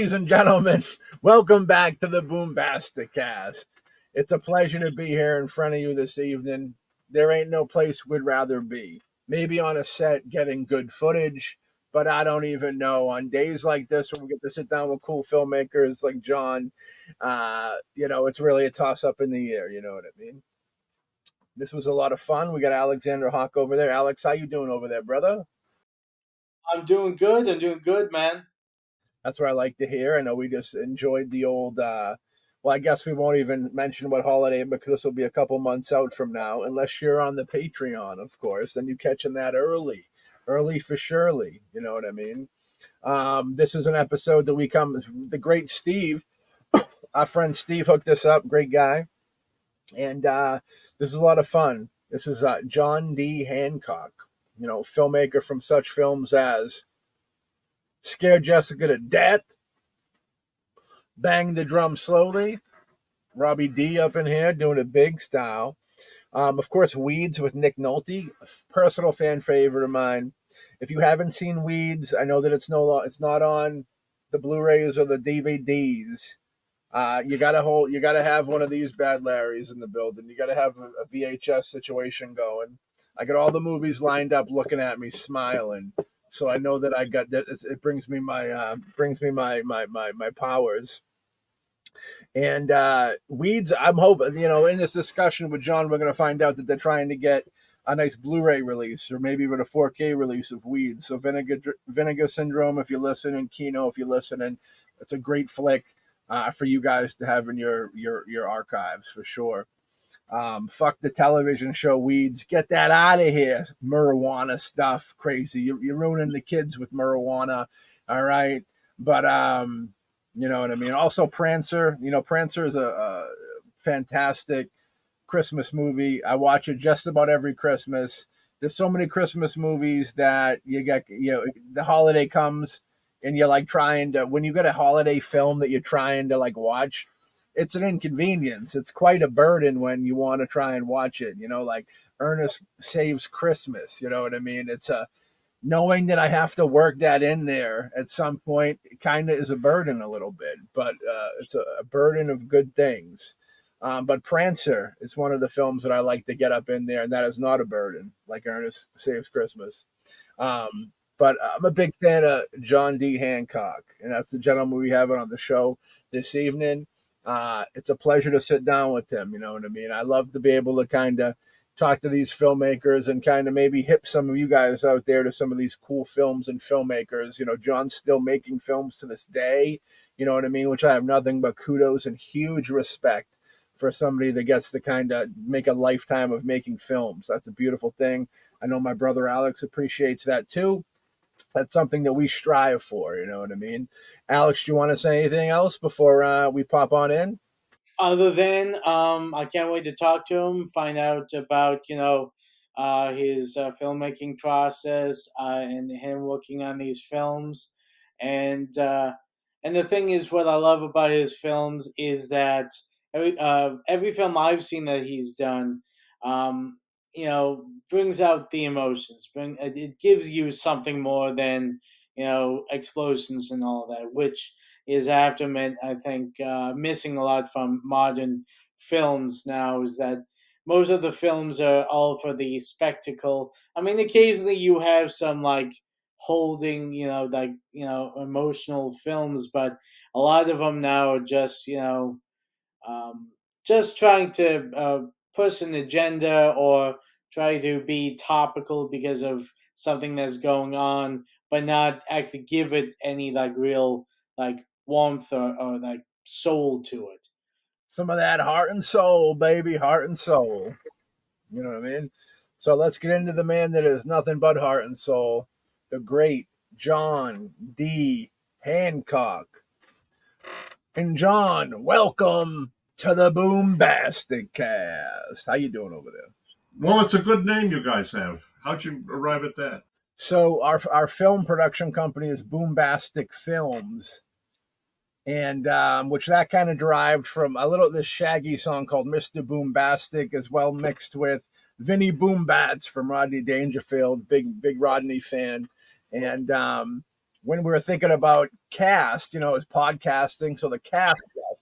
Ladies and gentlemen, welcome back to the BoomBastiCAST. It's a pleasure to be here in front of you this evening. There ain't no place we'd rather be. Maybe on a set getting good footage, but I don't even know. On days like this when we get to sit down with cool filmmakers like John, it's really a toss up in the air. You know what I mean? This was a lot of fun. We got Alexander Hawk over there. Alex, how you doing over there, brother? I'm doing good. I'm doing good, man. That's what I like to hear. I know we just enjoyed the old. Well, I guess we won't even mention what holiday because this will be a couple months out from now, unless you're on the Patreon, of course. Then you catching that early for surely. You know what I mean? This is an episode that we come. The great Steve, our friend Steve, hooked us up. Great guy, and this is a lot of fun. This is John D. Hancock, filmmaker from such films as Scare Jessica to Death, Bang the Drum Slowly, Robbie D up in here doing a big style. Of course, Weeds with Nick Nolte, a personal fan favorite of mine. If you haven't seen Weeds, I know that it's not on the Blu-rays or the DVDs. You gotta have one of these bad Larrys in the building. You gotta have a VHS situation going. I got all the movies lined up, looking at me, smiling. So I know that I got that. It brings me my powers. And Weeds, I'm hoping, in this discussion with John, we're going to find out that they're trying to get a nice Blu-ray release or maybe even a 4K release of Weeds. So Vinegar Syndrome, if you're listening, Kino, if you're listening, it's a great flick for you guys to have in your archives for sure. Fuck the television show Weeds. Get that out of here. Marijuana stuff. Crazy. You're ruining the kids with marijuana. All right. But, you know what I mean? Also, Prancer. Prancer is a fantastic Christmas movie. I watch it just about every Christmas. There's so many Christmas movies that the holiday comes and you're like trying to, when you get a holiday film that you're trying to like watch, it's an inconvenience. It's quite a burden when you want to try and watch it, like Ernest Saves Christmas. You know what I mean? It's knowing that I have to work that in there at some point, it kind of is a burden a little bit, but it's a burden of good things. But Prancer is one of the films that I like to get up in there, and that is not a burden like Ernest Saves Christmas. But I'm a big fan of John D. Hancock, and that's the gentleman we have on the show this evening. It's a pleasure to sit down with him. You know what I mean? I love to be able to kind of talk to these filmmakers and kind of maybe hip some of you guys out there to some of these cool films and filmmakers. John's still making films to this day, you know what I mean? Which I have nothing but kudos and huge respect for somebody that gets to kind of make a lifetime of making films. That's a beautiful thing. I know my brother Alex appreciates that too. That's something that we strive for, you know what I mean? Alex, do you want to say anything else before we pop on in? Other than, I can't wait to talk to him, find out about his filmmaking process and him working on these films, and the thing is, what I love about his films is that every film I've seen that he's done, brings out the emotions. It gives you something more than explosions and all that, which is, I have to admit, I think missing a lot from modern films now is that most of the films are all for the spectacle. I mean, occasionally you have some like holding, emotional films, but a lot of them now are just, um, just trying to push an agenda or try to be topical because of something that's going on, but not actually give it any like real like warmth or like soul to it. Some of that heart and soul, baby, heart and soul. You know what I mean? So let's get into the man that is nothing but heart and soul, the great John D. Hancock. And John, welcome to the BoomBastiCast. How you doing over there? Well, it's a good name you guys have. How'd you arrive at that? So our film production company is Boombastic Films, and which that kind of derived from this Shaggy song called Mr. Boombastic, as well mixed with Vinny Boombats from Rodney Dangerfield, big Rodney fan, and when we were thinking about cast, it's podcasting, so the cast stuff.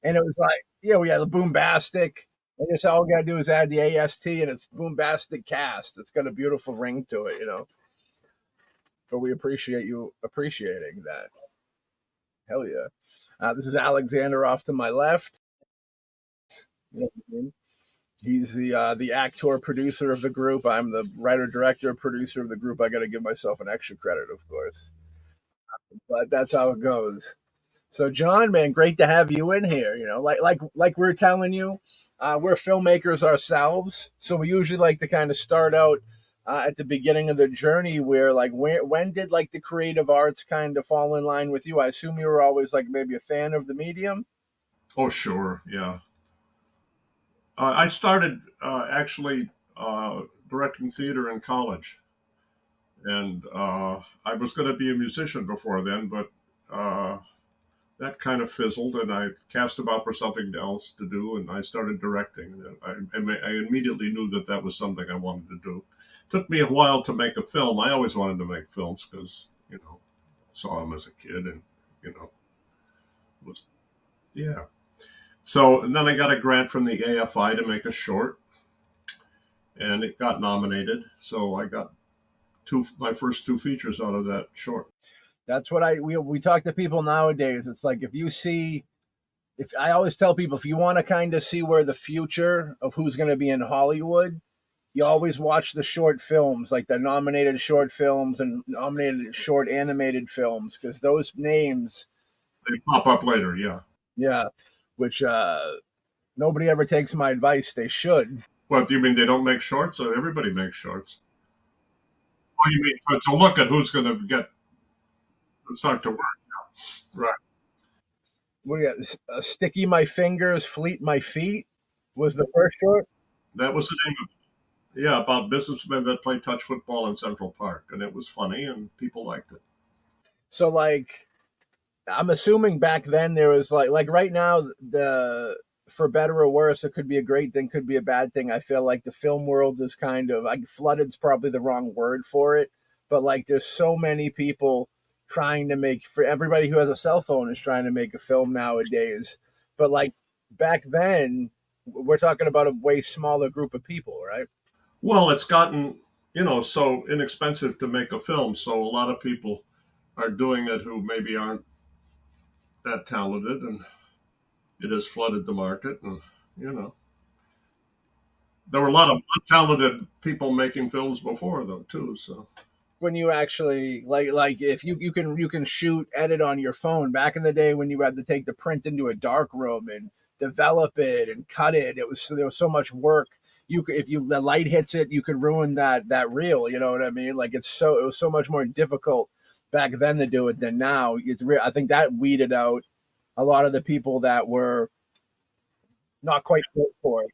And it was like, yeah, we had the Boombastic, and just all we gotta do is add the AST, and it's BoomBastiCAST. It's got a beautiful ring to it. But we appreciate you appreciating that. Hell yeah. This is Alexander off to my left. You know what I mean? He's the actor producer of the group. I'm the writer director producer of the group. I got to give myself an extra credit, of course, but that's how it goes. So, John, man, great to have you in here. Like we're telling you, we're filmmakers ourselves, so we usually like to kind of start out at the beginning of the journey. Where like when did like the creative arts kind of fall in line with you? I assume you were always like maybe a fan of the medium. Oh, sure, yeah. I started actually directing theater in college, and I was going to be a musician before then, but uh, that kind of fizzled, and I cast about for something else to do, and I started directing. And I immediately knew that that was something I wanted to do. It took me a while to make a film. I always wanted to make films because saw them as a kid, and you know was yeah. So and then I got a grant from the AFI to make a short, and it got nominated. So I got my first two features out of that short. That's what we talk to people nowadays. It's like if I always tell people, if you want to kind of see where the future of who's going to be in Hollywood, you always watch the short films, like the nominated short films and nominated short animated films, because those names, They pop up later, yeah. yeah, which nobody ever takes my advice. They should. What do you mean they don't make shorts? So everybody makes shorts. Oh, you mean to look at who's going to get start to work? Right. What do you got? Sticky My Fingers, Fleet My Feet was the first short. That was the name of it. Yeah, about businessmen that play touch football in Central Park, and it was funny, and people liked it. So like I'm assuming back then there was like right now, the for better or worse, it could be a great thing, could be a bad thing. I feel like the film world is kind of like flooded's probably the wrong word for it, but like there's so many people trying to make, for everybody who has a cell phone is trying to make a film nowadays. But like back then, we're talking about a way smaller group of people, right? Well, it's gotten so inexpensive to make a film, so a lot of people are doing it who maybe aren't that talented, and it has flooded the market. And you know, there were a lot of talented people making films before, though, too. So When you actually like if you can shoot edit on your phone, back in the day when you had to take the print into a dark room and develop it and cut it, there was so much work. You could, if you the light hits it, you could ruin that reel, you know what I mean? Like it was so much more difficult back then to do it than now. I think that weeded out a lot of the people that were not quite fit for it.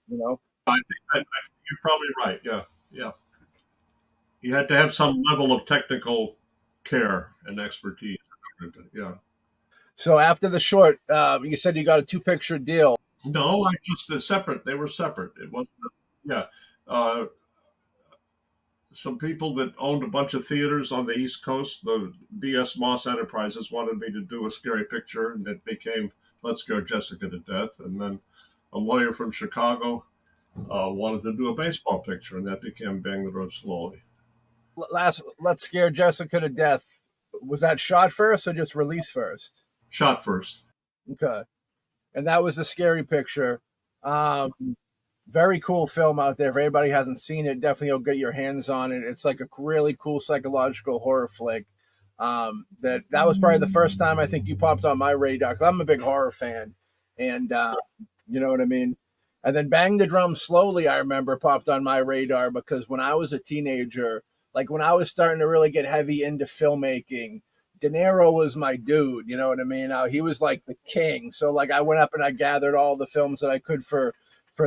I think you're probably right. Yeah, yeah. You had to have some level of technical care and expertise. Yeah. So after the short, you said you got a two picture deal. No, I just separate. They were separate. It wasn't. Yeah. Uh, some people that owned a bunch of theaters on the East Coast, the B.S. Moss Enterprises, wanted me to do a scary picture, and it became Let's Scare Jessica to Death. And then a lawyer from Chicago wanted to do a baseball picture, and that became Bang the Road Slowly. Let's Scare Jessica to Death. Was that shot first or just released first? Shot first. Okay. And that was a scary picture. Um, Very cool film out there. If anybody hasn't seen it, definitely go get your hands on it. It's like a really cool psychological horror flick. That was probably the first time I think you popped on my radar, because I'm a big horror fan, and you know what I mean. And then Bang the Drum Slowly, I remember, popped on my radar because when I was a teenager, like when I was starting to really get heavy into filmmaking, De Niro was my dude. You know what I mean? He was like the king. So like I went up and I gathered all the films that I could for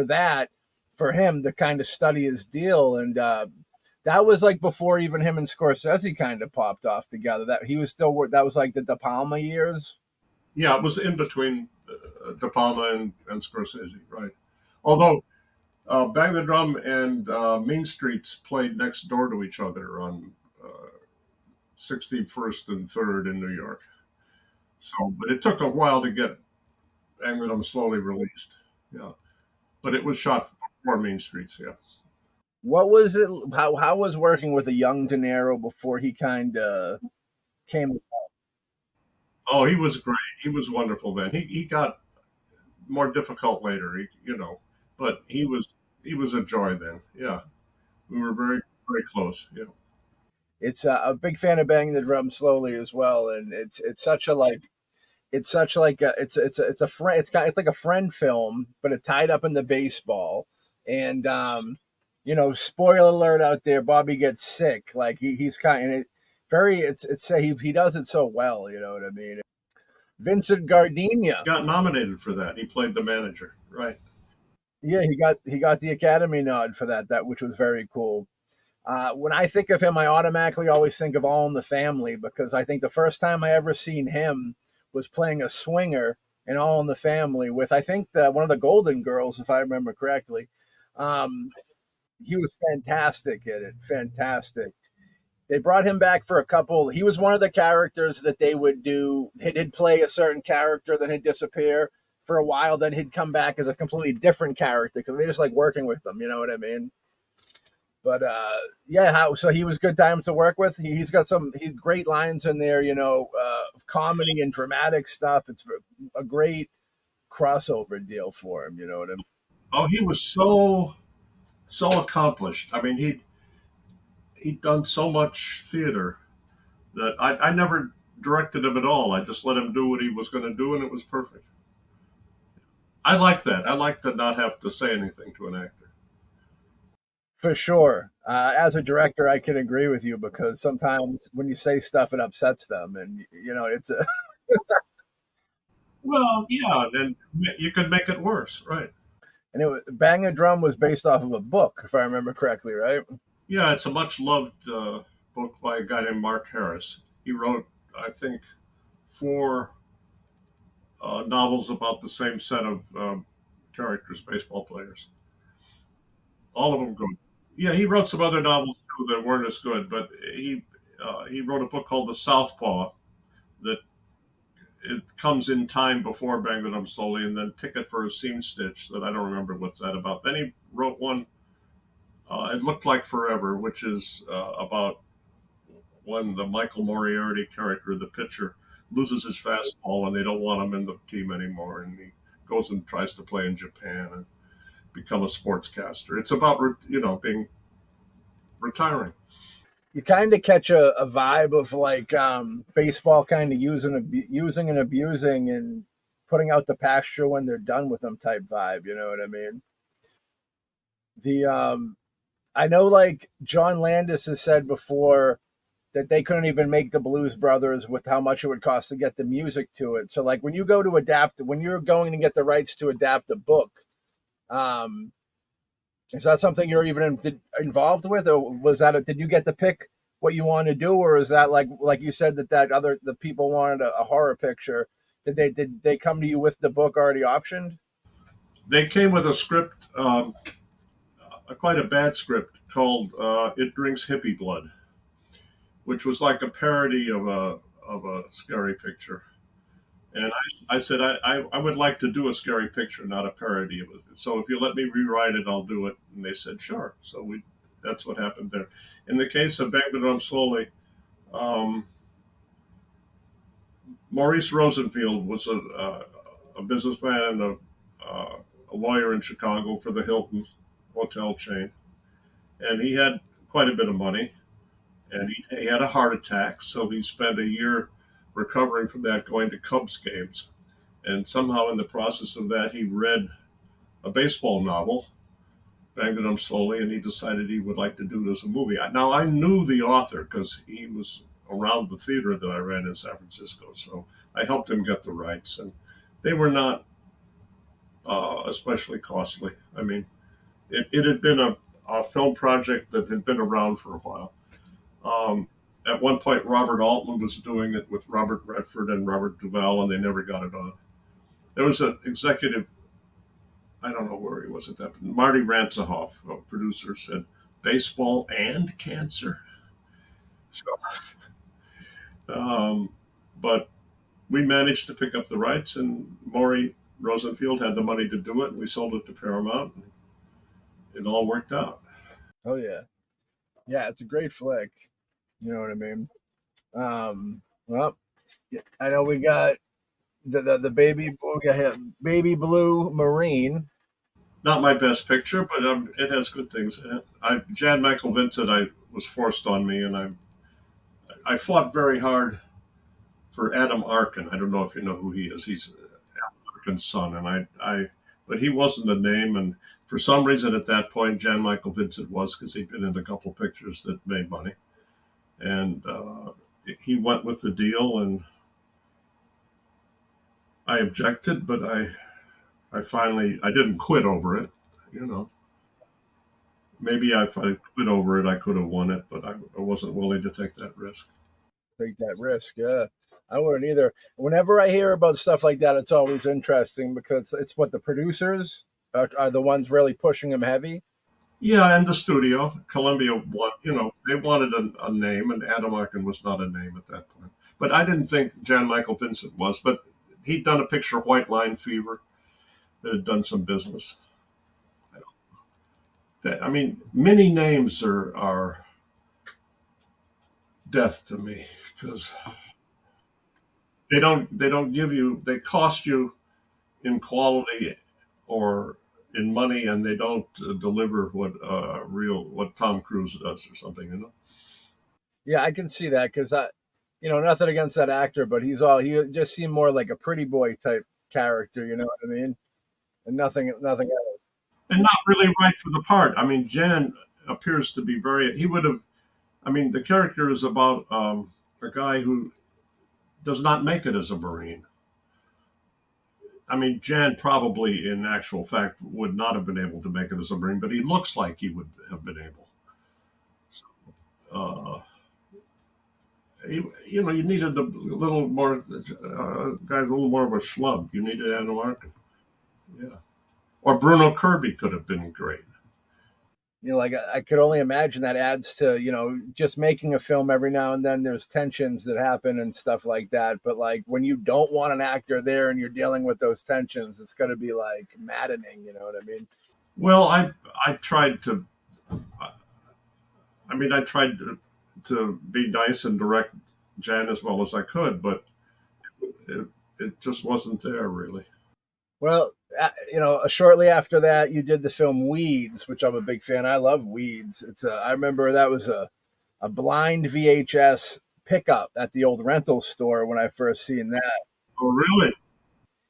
that, for him to kind of study his deal. And that was like before even him and Scorsese kind of popped off together. That he was still, that was like the De Palma years. Yeah, it was in between De Palma and Scorsese, right? Although Bang the Drum and Mean Streets played next door to each other on 61st and 3rd in New York. So, but it took a while to get Angling I'm Slowly released. Yeah, but it was shot for Main Streets. Yeah. What was it? How was working with a young De Niro before he kind of came? Oh, he was great. He was wonderful then. He got more difficult later. But he was a joy then. Yeah, we were very very close. Yeah. It's a big fan of Bang the Drum Slowly as well, and it's such a like it's such like a, it's a friend it's like a friend film, but it tied up in the baseball, and spoiler alert out there, Bobby gets sick. Like he's kind of very it's he does it so well. You know what I mean? Vincent Gardenia. Got nominated for that. He played the manager. Right. Yeah, he got the Academy nod for that which was very cool. When I think of him, I automatically always think of All in the Family because I think the first time I ever seen him was playing a swinger in All in the Family with I think one of the Golden Girls, if I remember correctly. Um, he was fantastic at it, fantastic. They brought him back for a couple. He was one of the characters that they would do. He'd play a certain character, then he'd disappear for a while, then he'd come back as a completely different character because they just like working with them. You know what I mean? But yeah, so he was good times to work with. He's got he's great lines in there, comedy and dramatic stuff. It's a great crossover deal for him. You know what I mean? Oh, he was so accomplished. I mean, he'd done so much theater that I never directed him at all. I just let him do what he was going to do, and it was perfect. I like that. I like to not have to say anything to an actor. For sure. As a director, I can agree with you because sometimes when you say stuff, it upsets them, and it's a, Well, yeah, and you could make it worse, right? and Bang a Drum was based off of a book, if I remember correctly, right? Yeah, it's a much loved book by a guy named Mark Harris. He wrote, I think, four novels about the same set of characters, baseball players. All of them good. Yeah, he wrote some other novels too that weren't as good, but he wrote a book called The Southpaw that it comes in time before Bang the Drum Slowly, and then Ticket for a Seam Stitch that I don't remember what's that about. Then he wrote one, It Looked Like Forever, which is about when the Michael Moriarty character, the pitcher, loses his fastball and they don't want him in the team anymore, and he goes and tries to play in Japan and become a sportscaster. It's about being retiring. You kind of catch a vibe of like baseball kind of using and abusing and putting out the pasture when they're done with them type vibe. You know what I mean? The I know like John Landis has said before that they couldn't even make the Blues Brothers with how much it would cost to get the music to it. So like when you're going to get the rights to adapt a book, um, is that something you're even involved with, or did you get to pick what you want to do, or is that like you said the people wanted a horror picture? Did they come to you with the book already optioned? They came with a script, quite a bad script called "It Drinks Hippie Blood," which was like a parody of a scary picture. And I said I would like to do a scary picture, not a parody of it. So if you let me rewrite it, I'll do it. And they said sure. So that's what happened there. In the case of Bang the Drum Slowly, um, Maurice Rosenfield was a businessman and a lawyer in Chicago for the Hilton hotel chain, and he had quite a bit of money, and he had a heart attack, so he spent a year recovering from that, going to Cubs games, and somehow in the process of that, he read a baseball novel, Banged It Up Slowly, and he decided he would like to do it as a movie. Now, I knew the author because he was around the theater that I ran in San Francisco, so I helped him get the rights, and they were not especially costly. I mean, it had been a film project that had been around for a while. Um, at one point, Robert Altman was doing it with Robert Redford and Robert Duvall, and they never got it on. There was an executive, I don't know where he was at that, but Marty Ransahoff, a producer, said, baseball and cancer. So Um, but we managed to pick up the rights, and Maury Rosenfield had the money to do it. And we sold it to Paramount, and it all worked out. Oh yeah, yeah, it's a great flick. You know what I mean? Well, yeah, I know we got the baby we got baby blue marine. Not my best picture, but it has good things in it. Jan Michael Vincent, I was forced on me, and I fought very hard for Adam Arkin. I don't know if you know who he is. He's Arkin's son, and but he wasn't a name, and for some reason at that point, Jan Michael Vincent was because he'd been in a couple pictures that made money, and he went with the deal, and I objected, but I finally I didn't quit over it, you know. Maybe if I quit over it, I could have won it, but I wasn't willing to take that risk. Take that risk. Yeah, I wouldn't either. Whenever I hear about stuff like that, it's always interesting because it's what the producers are the ones really pushing them heavy. Yeah, and the studio, Columbia, they wanted a name, and Adam Arkin was not a name at that point. But I didn't think Jan Michael Vincent was. But he'd done a picture, White Line Fever, that had done some business. I mean, many names are death to me because they don't give you they cost you in quality or in money, and they don't deliver what Tom Cruise does or something. Yeah, I can see that because nothing against that actor, but he just seemed more like a pretty boy type character. You know what I mean? And nothing else. And not really right for the part. I mean, Jan appears to be very. He would have. I mean, the character is about a guy who does not make it as a Marine. I mean, Jan probably, in actual fact, would not have been able to make it as a Marine, but he looks like he would have been able. So, uh, you needed a little more, guys, a little more of a schlub. You needed Anna Markin. Yeah. Or Bruno Kirby could have been great. Like I could only imagine that adds to just making a film every now and then. There's tensions that happen and stuff like that. But like when you don't want an actor there and you're dealing with those tensions, it's going to be like maddening. You know what I mean? Well, I tried to. I tried to be nice and direct Jan as well as I could, but it, it just wasn't there really. Well, shortly after that, you did the film Weeds, which I'm a big fan. I love Weeds. I remember that was a blind VHS pickup at the old rental store when I first seen that. Oh, really?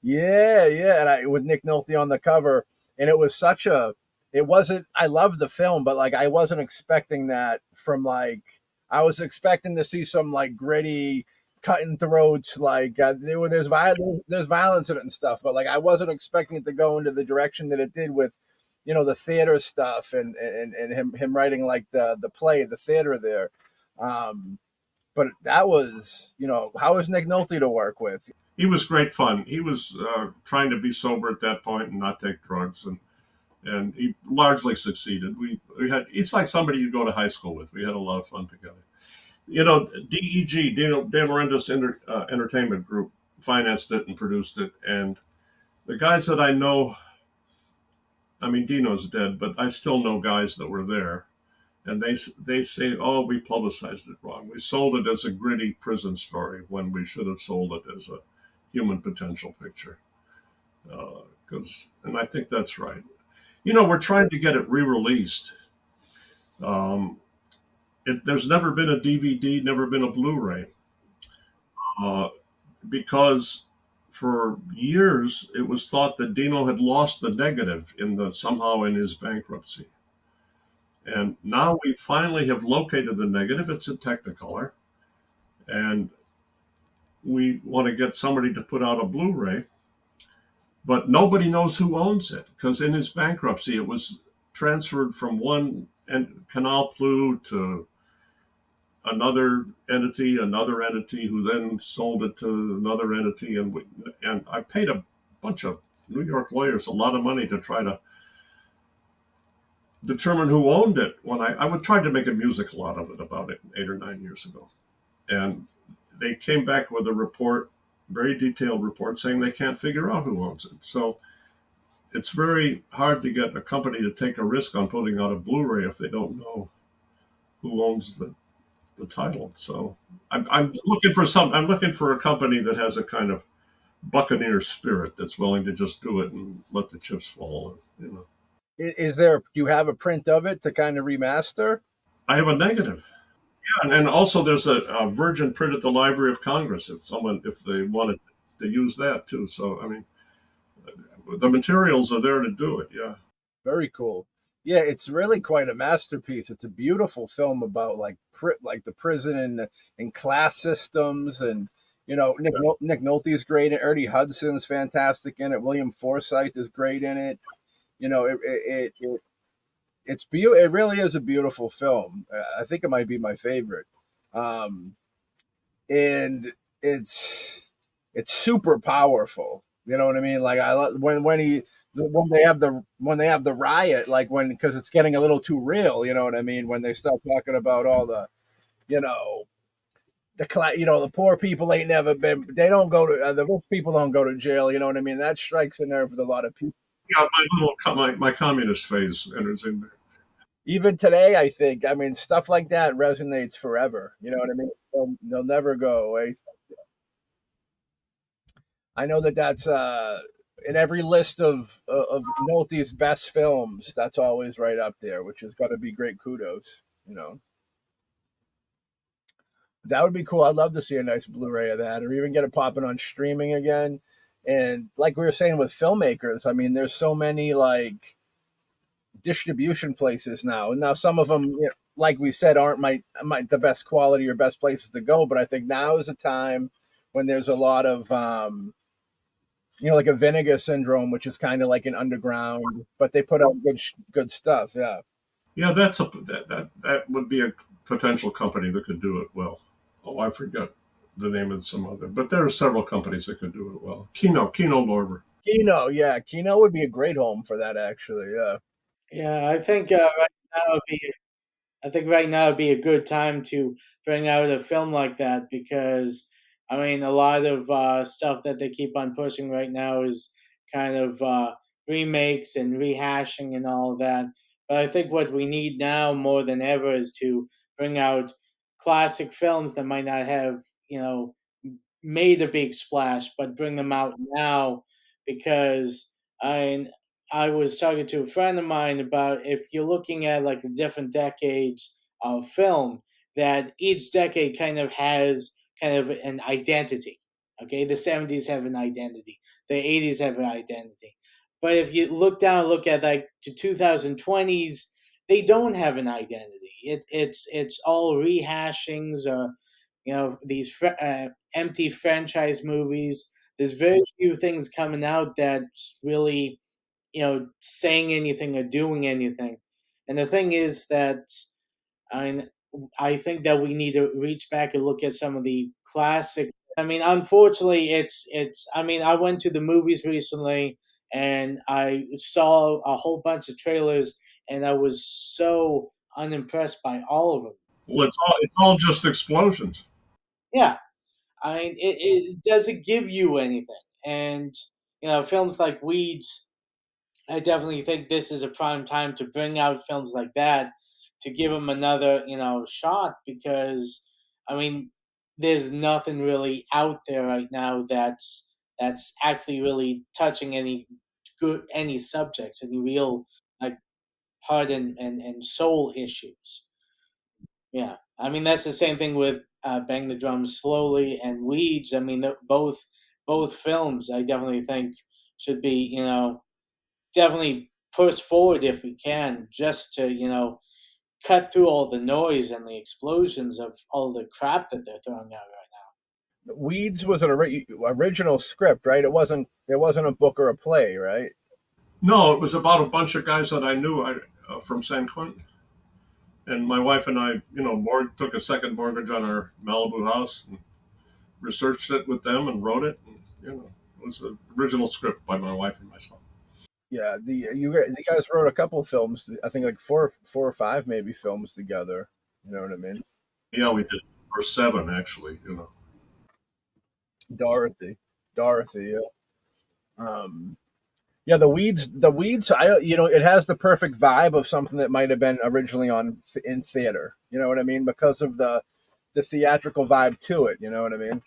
Yeah, yeah, and with Nick Nolte on the cover, and it was such a. It wasn't. I loved the film, but like I wasn't expecting that from like. I was expecting to see some like gritty, cutting throats, like there's violence in it and stuff, but like I wasn't expecting it to go into the direction that it did with, the theater stuff and him writing like the play, the theater there. Um, but that was, how was Nick Nolte to work with? He was great fun. He was trying to be sober at that point and not take drugs, and he largely succeeded. We had it's like somebody you go to high school with. We had a lot of fun together. DEG, Dan Marentes Entertainment Group, financed it and produced it, and the guys that I know, I mean, Dino's dead, but I still know guys that were there, and they say, "Oh, we publicized it wrong. We sold it as a gritty prison story when we should have sold it as a human potential picture." And I think that's right. We're trying to get it re-released. Um, there's never been a DVD, never been a Blu-ray, uh, because for years it was thought that Dino had lost the negative somehow in his bankruptcy. And now we finally have located the negative. It's in Technicolor, and we want to get somebody to put out a Blu-ray, but nobody knows who owns it because in his bankruptcy it was transferred from one Canal Plus to another entity who then sold it to another entity, and I paid a bunch of New York lawyers a lot of money to try to determine who owned it. When I would try to make a musical out of it about it 8 or 9 years ago, and they came back with a report, very detailed report, saying they can't figure out who owns it. So it's very hard to get a company to take a risk on putting out a Blu-ray if they don't know who owns the title. So I'm looking for I'm looking for a company that has a kind of buccaneer spirit that's willing to just do it and let the chips fall. You know, Is there? Do you have a print of it to kind of remaster? I have a negative. Yeah, and also there's a virgin print at the Library of Congress if they wanted to use that too. So I mean, the materials are there to do it. Yeah. Very cool. Yeah, it's really quite a masterpiece. It's a beautiful film about like the prison and class systems, and Nick Nolte is great. And Ernie Hudson's fantastic in it. William Forsythe is great in it. You know, it's beautiful. It really is a beautiful film. I think it might be my favorite. Um, and it's super powerful. You know what I mean? Like I love when they have the riot, like when because it's getting a little too real. You know what I mean? When they start talking about all the you know the poor people ain't never been. They don't go to the rich people don't go to jail. You know what I mean? That strikes a nerve with a lot of people. Yeah, my communist phase enters in there. Even today, I think. I mean, stuff like that resonates forever. You know what I mean? They'll never go away. I know that that's in every list of Nolte's best films. That's always right up there, which has got to be great kudos. You know, that would be cool. I'd love to see a nice Blu-ray of that, or even get it popping on streaming again. And like we were saying with filmmakers, I mean, there's so many like distribution places now. And now some of them, like we said, aren't my the best quality or best places to go. But I think now is a time when there's a lot of like a Vinegar Syndrome, which is kind of like an underground, but they put out good stuff. Yeah. Yeah, that would be a potential company that could do it well. Oh, I forget the name of some other, but there are several companies that could do it well. Kino Lorber. Kino, yeah, Kino would be a great home for that. Actually, yeah. Yeah, I think right now would be a good time to bring out a film like that because I mean a lot of stuff that they keep on pushing right now is kind of remakes and rehashing and all of that. But I think what we need now more than ever is to bring out classic films that might not have made a big splash, but bring them out now because I I was talking to a friend of mine about if you're looking at like the different decades of film, that each decade kind of has kind of an identity. Okay, the 70s have an identity, the 80s have an identity. But if you look at like the 2020s, they don't have an identity. It's all rehashings or these empty franchise movies. There's very few things coming out that's really saying anything or doing anything. And the thing is that I I think that we need to reach back and look at some of the classics. I mean, unfortunately, it's. I mean, I went to the movies recently and I saw a whole bunch of trailers, and I was so unimpressed by all of them. Well, it's all just explosions. Yeah, I mean, it doesn't give you anything, and films like Weeds. I definitely think this is a prime time to bring out films like that to give them another shot because I mean there's nothing really out there right now that's actually really touching any subjects, any real like heart and soul issues. Yeah, I mean that's the same thing with Bang the Drums Slowly and Weeds. I mean both films I definitely think should be definitely push forward if we can, just to cut through all the noise and the explosions of all the crap that they're throwing out right Weeds was an original script, right? It wasn't a book or a play, right? No, it was about a bunch of guys that I knew from San Quentin. And my wife and I, took a second mortgage on our Malibu house and researched it with them and wrote it. And, it was the original script by my wife and myself. Yeah, the guys wrote a couple of films. I think like four or five maybe films together. You know what I mean? Yeah, we did. Or seven, actually. Dorothy, Dorothy. Yeah. Um, yeah, the weeds. It has the perfect vibe of something that might have been originally on in theater. You know what I mean? Because of the theatrical vibe to it. You know what I mean?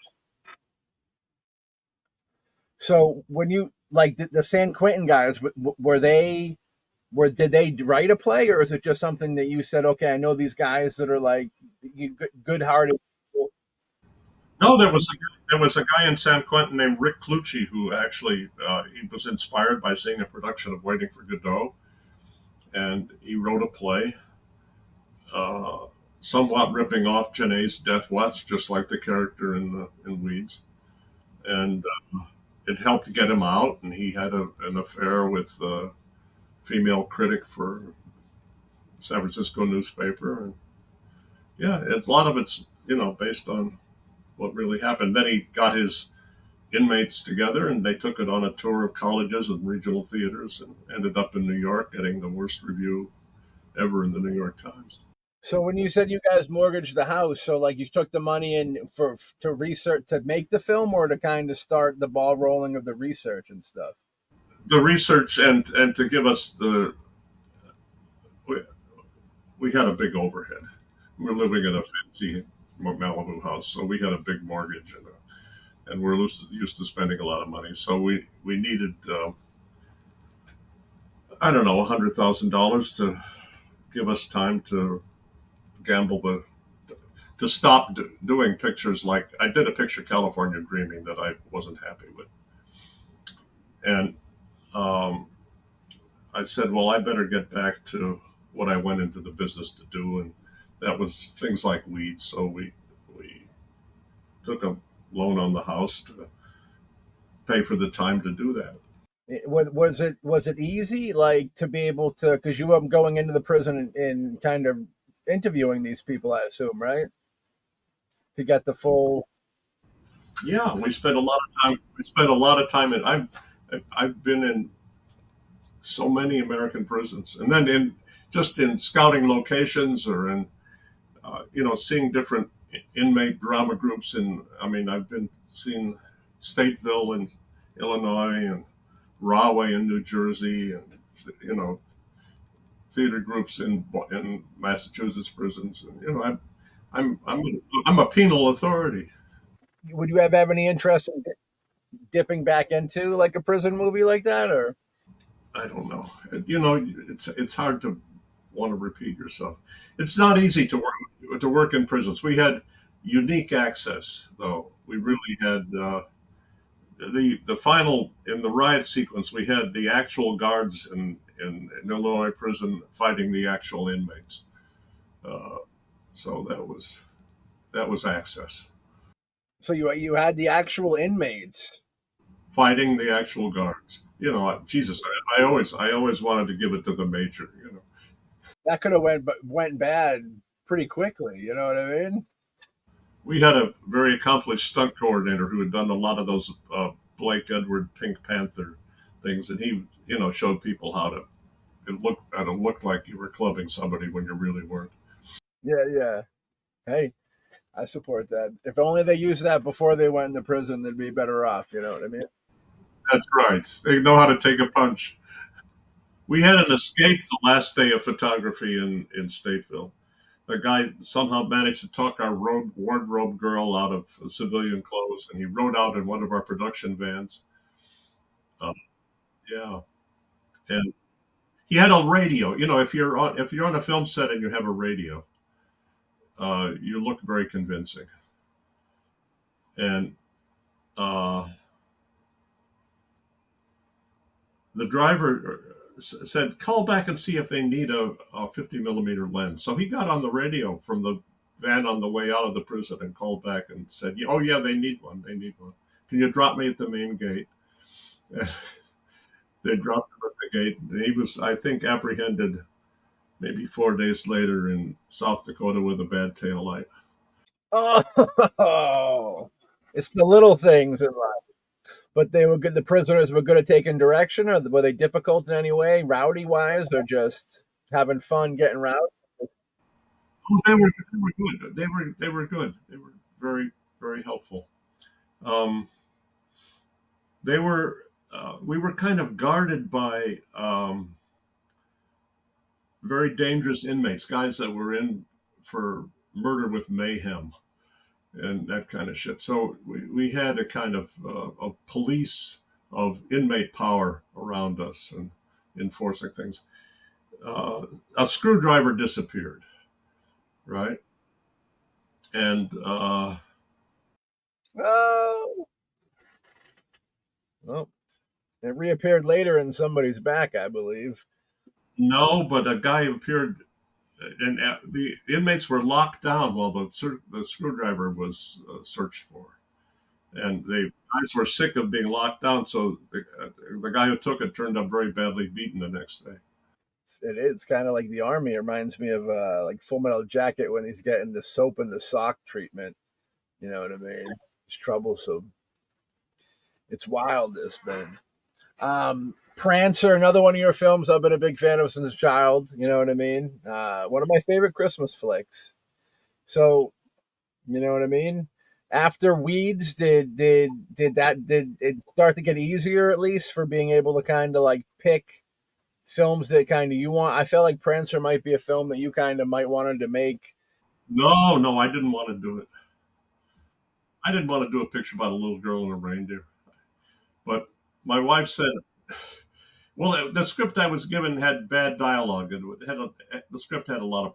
So when you like the San Quentin guys, were they did they write a play, or is it just something that you said, okay, I know these guys that are like good hearted people. No, there was a guy in San Quentin named Rick Clucci who actually he was inspired by seeing a production of Waiting for Godot, and he wrote a play, uh, somewhat ripping off Janae's Death Watch, just like the character in Weeds, and it helped get him out. And he had an affair with the female critic for San Francisco newspaper, and yeah, it's a lot of it's based on what really happened. Then he got his inmates together and they took it on a tour of colleges and regional theaters and ended up in New York getting the worst review ever in the New York Times. So when you said you guys mortgaged the house, so like you took the money in for to research to make the film, or to kind of start the ball rolling of the research and stuff. The research and to give us we, we had a big overhead. We were living in a fancy Malibu house, so we had a big mortgage and we're used to spending a lot of money. So we needed I don't know $100,000 to give us time to gamble to stop doing pictures. Like I did a picture, California Dreaming, that I wasn't happy with, and um, I said, well, I better get back to what I went into the business to do, and that was things like weeds. So we took a loan on the house to pay for the time to do that. Was it easy, like to be able to, because you were going into the prison and kind of interviewing these people, I assume, right? To get the full. Yeah, we spent a lot of time. We spent a lot of time, and I've been in so many American prisons, and then in just in scouting locations or in seeing different inmate drama groups. And I mean, I've been seeing Stateville in Illinois and Rahway in New Jersey, and you know, theater groups in Massachusetts prisons. And I'm a penal authority. Would you have any interest in dipping back into like a prison movie like that, or? I don't know. It's hard to want to repeat yourself. It's not easy to work in prisons. We had unique access, though. We really had the final in the riot sequence. We had the actual guards in Illinois prison fighting the actual inmates. Uh, so that was access, So you had the actual inmates. fighting the actual guards. Jesus, I always wanted to give it to the major. That could have went bad pretty quickly. You know what I mean? We had a very accomplished stunt coordinator who had done a lot of those Blake Edward Pink Panther things, and he showed people how to look like you were clubbing somebody when you really weren't. Yeah, yeah. Hey, I support that. If only they used that before they went into prison, they'd be better off. You know what I mean? That's right. They know how to take a punch. We had an escape the last day of photography in Stateville. The guy somehow managed to talk our wardrobe girl out of civilian clothes, and he rode out in one of our production vans. Uh, yeah, and he had a radio. If you're on a film set and you have a radio, you look very convincing. And uh, the driver said, "Call back and see if they need a 50 millimeter lens." So he got on the radio from the van on the way out of the prison and called back and said, "Oh yeah, they need one. They need one. Can you drop me at the main gate?" And they dropped him at the gate. And he was, I think, apprehended maybe 4 days later in South Dakota with a bad tail light. Oh, it's the little things in life. But they were good. The prisoners were good at taking direction, or were they difficult in any way, rowdy wise, or just having fun getting rowdy? Oh, they were good. They were good. They were very very helpful. Um, they were we were kind of guarded by very dangerous inmates, guys that were in for murder with mayhem and that kind of shit. So we had a kind of police of inmate power around us and enforcing things. Uh, a screwdriver disappeared, right? And Oh, well, it reappeared later in somebody's back, I believe. no, but a guy appeared, and the inmates were locked down while the screwdriver was searched for. And the guys were sick of being locked down, so the guy who took it turned up very badly beaten the next day. It's kind of like the army. It reminds me of like Full Metal Jacket when he's getting the soap and the sock treatment. You know what I mean? It's troublesome. It's wild. This man. Prancer, another one of your films I've been a big fan of since a child. You know what I mean? One of my favorite Christmas flicks. So you know what I mean? After Weeds, did it start to get easier at least for being able to kind of like pick films that kind of you want? I felt like Prancer might be a film that you kind of might wanted to make. No, no, I didn't want to do it. I didn't want to do a picture about a little girl and a reindeer. But my wife said, well, the script I was given had bad dialogue. The script had a lot of,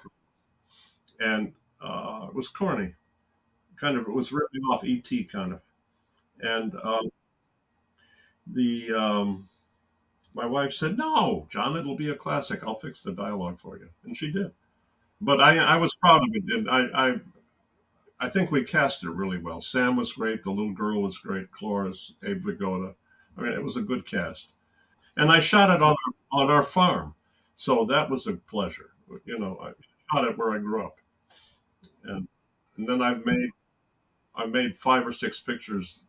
and it was corny. Kind of, it was ripping off ET kind of. And the my wife said, "No, John, it'll be a classic. I'll fix the dialogue for you," and she did. But I was proud of it, and I think we cast it really well. Sam was great. The little girl was great. Cloris, Abe Vigoda. I mean, it was a good cast. And I shot it on our farm, so that was a pleasure. You know, I shot it where I grew up, and and then I've made 5 or 6 pictures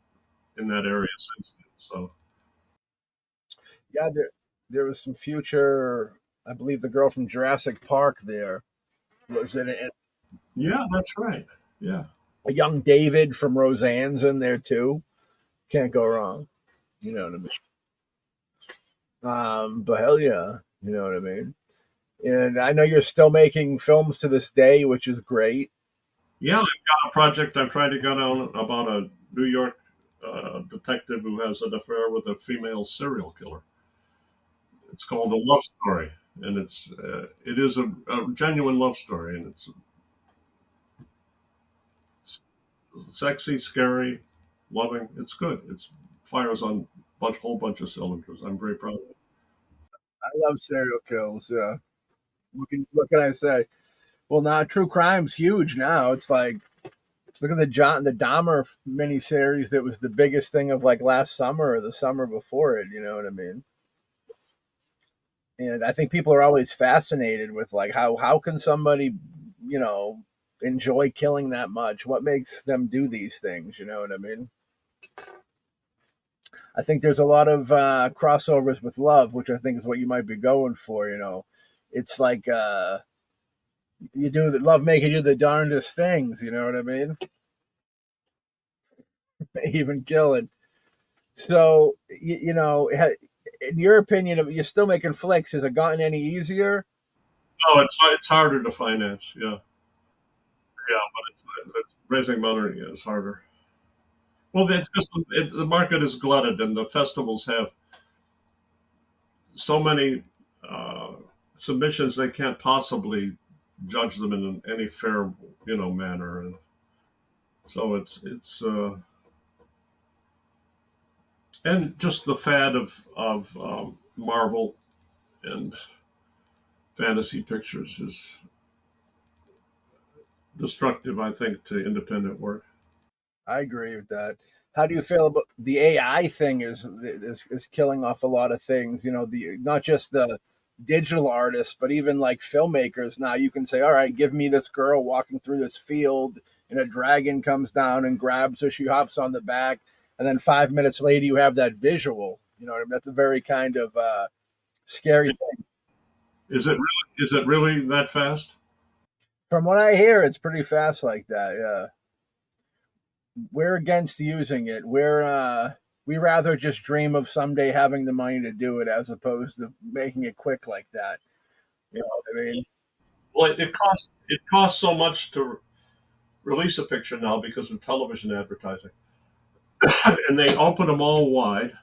in that area since then. So Yeah, there was some future. I believe the girl from Jurassic Park there was in it. yeah, that's right. Yeah, A young David from Roseanne's in there too. Can't go wrong. You know what I mean? But hell yeah, you know what I mean. And I know you're still making films to this day, which is great. yeah. I've got a project I'm trying to get on about a New York detective who has an affair with a female serial killer. It's called A Love Story, and it is a genuine love story, and it's sexy, scary, loving. It's good. It's fires on whole bunch of cylinders. I'm very proud of it. I love serial kills. Yeah. What can I say? Well, now true crime's huge now. It's like look at the Dahmer miniseries that was the biggest thing of like last summer or the summer before it. You know what I mean? And I think people are always fascinated with like how can somebody, you know, enjoy killing that much? What makes them do these things? You know what I mean? I think there's a lot of crossovers with love, which I think is what you might be going for. You know, it's like you do the love making you do the darndest things. You know what I mean? Even killing. So you know, in your opinion, you're still making flicks. Has it gotten any easier? No, it's harder to finance. Yeah, yeah, but it's raising money is harder. Well, it's just the market is glutted, and the festivals have so many uh, submissions they can't possibly judge them in any fair, manner. And so and just the fad of Marvel and fantasy pictures is destructive, I think, to independent work. I agree with that. How do you feel about the AI thing? Is killing off a lot of things. You know, the not just the digital artists, but even like filmmakers. Now you can say, "All right, give me this girl walking through this field, and a dragon comes down and grabs her. She hops on the back, and then 5 minutes later, you have that visual." You know, what I mean? That's a very kind of scary thing. Is it really that fast? From what I hear, it's pretty fast like that. Yeah. we're against using it. We rather just dream of someday having the money to do it as opposed to making it quick like that. You know what I mean? Well, it costs so much to release a picture now because of television advertising, and they open them all wide.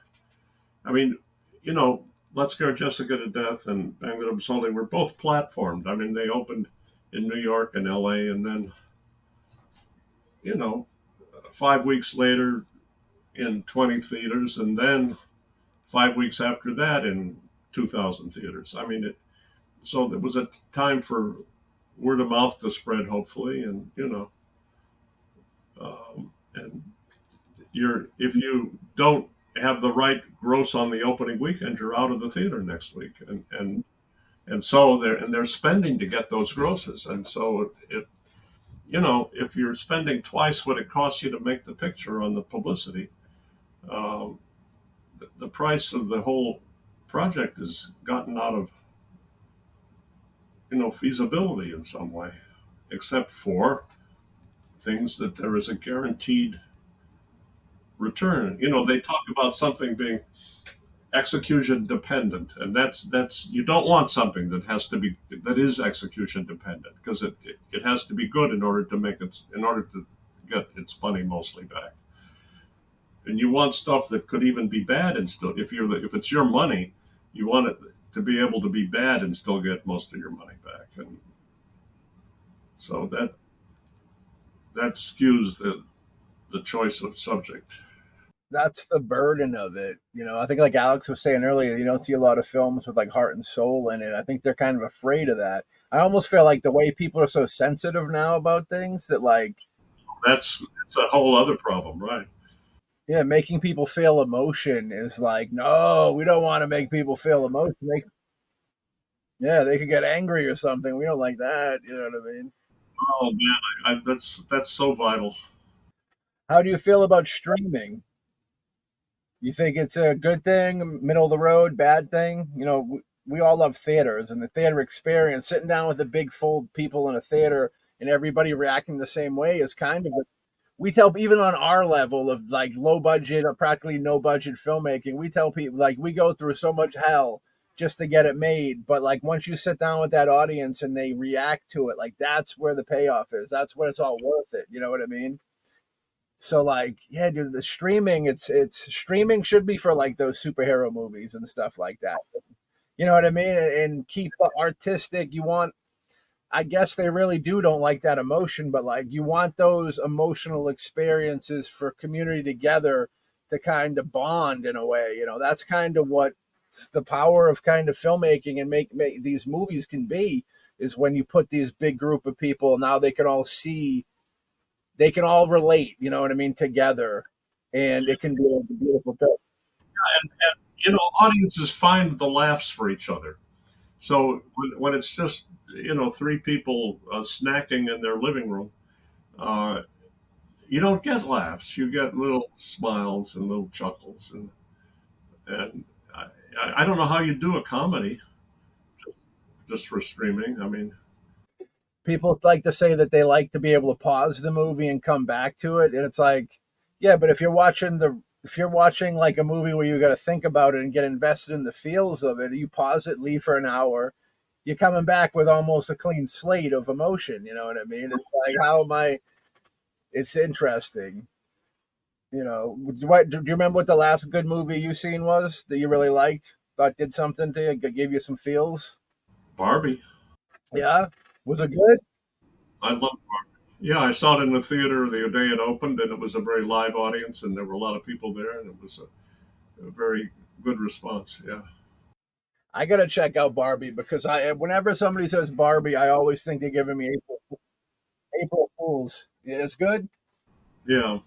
I mean, you know, Let's Go Jessica to Death and Bang That Absolutely were both platformed. I mean, they opened in New York and L.A. and then, you know, 5 weeks later in 20 theaters, and then 5 weeks after that in 2,000 theaters. I mean, so there was a time for word of mouth to spread, hopefully, and and you're if you don't have the right gross on the opening weekend, you're out of the theater next week, and so they're spending to get those grosses, and so if you're spending twice what it costs you to make the picture on the publicity, um, the price of the whole project has gotten out of feasibility in some way, except for things that there is a guaranteed return. They talk about something being execution dependent, and that's you don't want something that is execution dependent, because it has to be good in order to get its money mostly back. And you want stuff that could even be bad and still, if it's your money, you want it to be able to be bad and still get most of your money back. And so that skews the choice of subject. That's the burden of it. I think like Alex was saying earlier, you don't see a lot of films with like heart and soul in it. I think they're kind of afraid of that. I almost feel like the way people are so sensitive now about things that like, It's a whole other problem, right? yeah, making people feel emotion is like, no, we don't want to make people feel emotion. Yeah, they could get angry or something. We don't like that. You know what I mean? Oh man, that's so vital. How do you feel about streaming? You think it's a good thing, middle of the road, bad thing? We all love theaters and the theater experience. Sitting down with a big full people in a theater and everybody reacting the same way is kind of we tell even on our level of like low budget or practically no budget filmmaking, we tell people like we go through so much hell just to get it made. But like once you sit down with that audience and they react to it, like that's where the payoff is. That's when it's all worth it. You know what I mean? So like, yeah, dude, the streaming, it's streaming should be for like those superhero movies and stuff like that. You know what I mean? And keep the artistic. You want, I guess they really don't like that emotion, but like you want those emotional experiences for community together to kind of bond in a way. That's kind of what the power of kind of filmmaking and make these movies can be, is when you put these big group of people, now they can all see, they can all relate, you know what I mean, together. And it can be a beautiful thing. And audiences find the laughs for each other. So when it's just three people snacking in their living room, uh, you don't get laughs. You get little smiles and little chuckles, and I don't know how you do a comedy just for streaming. I mean, People like to say that they like to be able to pause the movie and come back to it, and it's like, yeah, but if you're watching like a movie where you got to think about it and get invested in the feels of it, you pause it, leave for an hour, you're coming back with almost a clean slate of emotion. You know what I mean? It's like, how am I? It's interesting. Do you remember what the last good movie you seen was that you really liked? Thought did something to you, gave you some feels? Barbie. Yeah, was it good? I love Barbie. Yeah, I saw it in the theater the day it opened, and it was a very live audience, and there were a lot of people there, and it was a very good response. Yeah. I gotta check out Barbie because whenever somebody says Barbie, I always think they're giving me April Fools. Yeah, it's good. Yeah.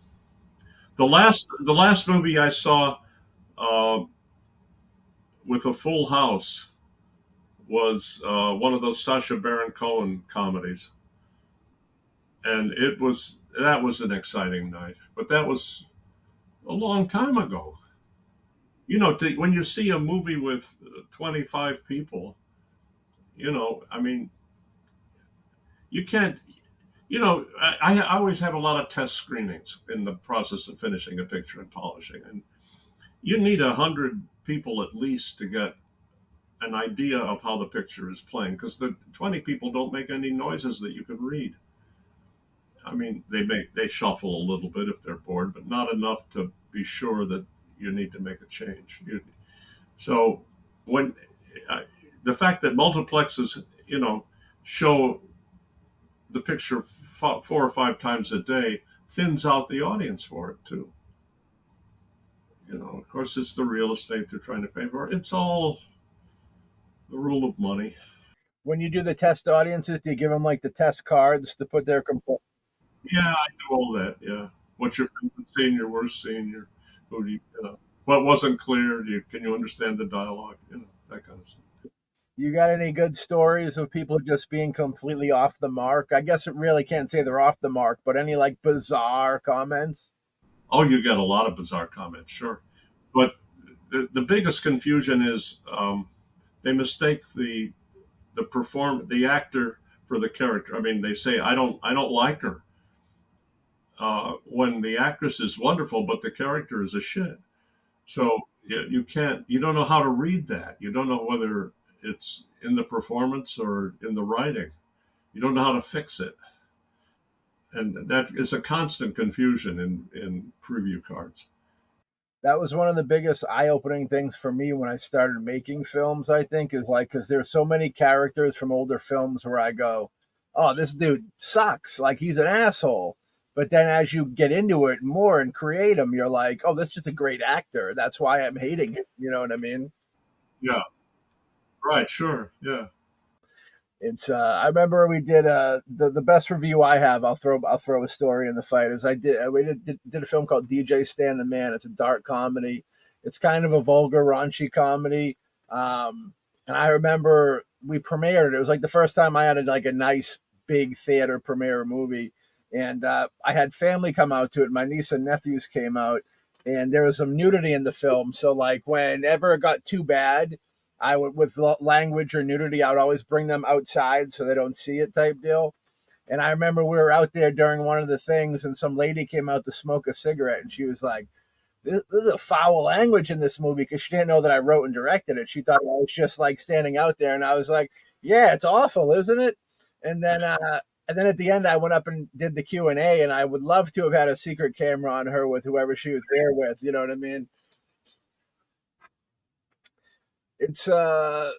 The last movie I saw uh, with a full house was one of those Sacha Baron Cohen comedies, and that was an exciting night. But that was a long time ago. When you see a movie with 25 people, I mean, you can't. I always have a lot of test screenings in the process of finishing a picture and polishing, and you need 100 people at least to get an idea of how the picture is playing, because the 20 people don't make any noises that you can read. I mean, they shuffle a little bit if they're bored, but not enough to be sure that you need to make a change. So when uh, the fact that multiplexes, show the picture 4 or 5 times a day thins out the audience for it too. Of course, it's the real estate they're trying to pay for. It's all the rule of money. When you do the test audiences, do you give them like the test cards to put their Yeah, I do all that. Yeah. What's your favorite scene, your worst scene, who do what wasn't clear? Can you understand the dialogue? That kind of stuff. You got any good stories of people just being completely off the mark? I guess it really can't say they're off the mark, but any like bizarre comments? Oh, you get a lot of bizarre comments, sure. But the biggest confusion is they mistake the actor for the character. I mean, they say I don't like her when the actress is wonderful, but the character is a shit. So you don't know how to read that. You don't know whether it's in the performance or in the writing. You don't know how to fix it, and that is a constant confusion in preview cards. That was one of the biggest eye-opening things for me when I started making films, I think, is like because there's so many characters from older films where I go, oh, this dude sucks, like he's an asshole. But then as you get into it more and create him, you're like, oh, this is just a great actor. That's why I'm hating him. You know what I mean? Yeah, right, sure, yeah. It's I remember we did the best review I have. I'll throw a story in the fight. Is I did we did a film called DJ Stan the Man. It's a dark comedy. It's kind of a vulgar, raunchy comedy. And I remember we premiered it. It was like the first time I had like a nice big theater premiere movie, and I had family come out to it. My niece and nephews came out, and there was some nudity in the film. So like whenever it got too bad, I would with language or nudity, I would always bring them outside so they don't see it type deal. And I remember we were out there during one of the things, and some lady came out to smoke a cigarette, and she was like, "This is a foul language in this movie," because she didn't know that I wrote and directed it. She thought I was just like standing out there, and I was like, "Yeah, it's awful, isn't it?" And then at the end, I went up and did the Q&A, and I would love to have had a secret camera on her with whoever she was there with. You know what I mean? It's yeah,